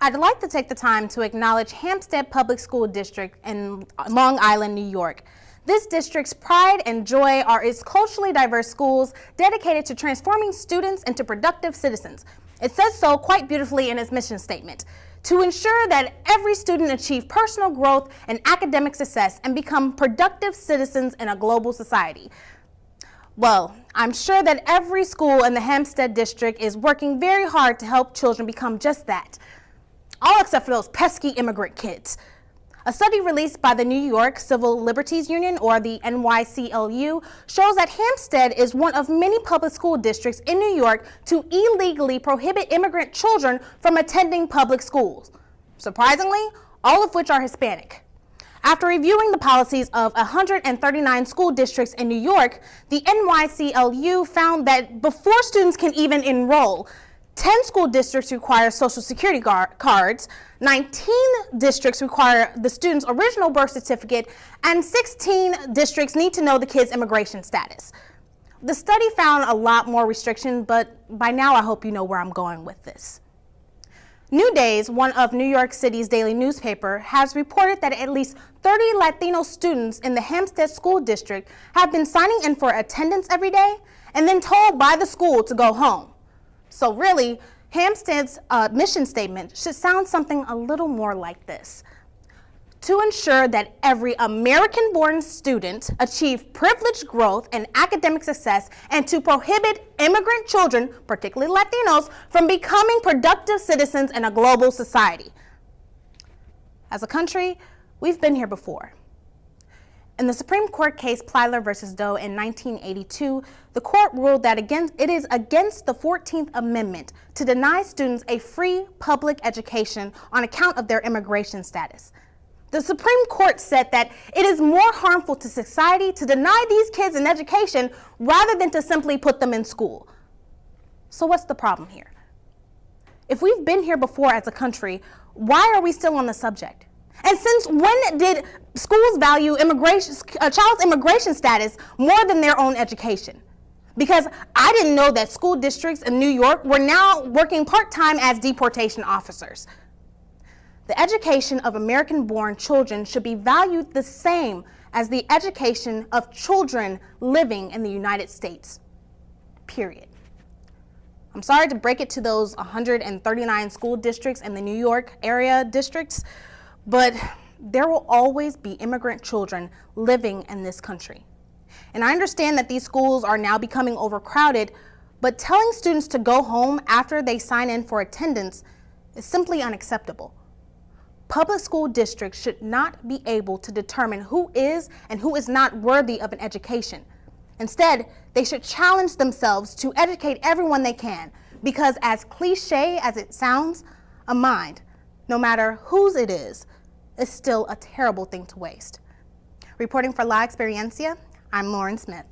I'd like to take the time to acknowledge Hempstead Public School District in Long Island, New York. This district's pride and joy are its culturally diverse schools dedicated to transforming students into productive citizens. It says so quite beautifully in its mission statement, to ensure that every student achieve personal growth and academic success and become productive citizens in a global society. Well, I'm sure that every school in the Hempstead district is working very hard to help children become just that. All except for those pesky immigrant kids. A study released by the New York Civil Liberties Union, or the NYCLU, shows that Hempstead is one of many public school districts in New York to illegally prohibit immigrant children from attending public schools. Surprisingly, all of which are Hispanic. After reviewing the policies of 139 school districts in New York, the NYCLU found that before students can even enroll, 10 school districts require Social Security cards, 19 districts require the student's original birth certificate, and 16 districts need to know the kid's immigration status. The study found a lot more restrictions, but by now I hope you know where I'm going with this. New Days, one of New York City's daily newspaper, has reported that at least 30 Latino students in the Hempstead School District have been signing in for attendance every day and then told by the school to go home. So really, Hempstead's mission statement should sound something a little more like this. To ensure that every American-born student achieve privileged growth and academic success, and to prohibit immigrant children, particularly Latinos, from becoming productive citizens in a global society. As a country, we've been here before. In the Supreme Court case Plyler v. Doe in 1982, the court ruled that it is against the 14th Amendment to deny students a free public education on account of their immigration status. The Supreme Court said that it is more harmful to society to deny these kids an education rather than to simply put them in school. So what's the problem here? If we've been here before as a country, why are we still on the subject? And since when did schools value a child's immigration status more than their own education? Because I didn't know that school districts in New York were now working part-time as deportation officers. The education of American-born children should be valued the same as the education of children living in the United States, period. I'm sorry to break it to those 139 school districts in the New York area districts, but there will always be immigrant children living in this country. And I understand that these schools are now becoming overcrowded, but telling students to go home after they sign in for attendance is simply unacceptable. Public school districts should not be able to determine who is and who is not worthy of an education. Instead, they should challenge themselves to educate everyone they can, because as cliche as it sounds, a mind, no matter whose it is still a terrible thing to waste. Reporting for La Experiencia, I'm Lauren Smith.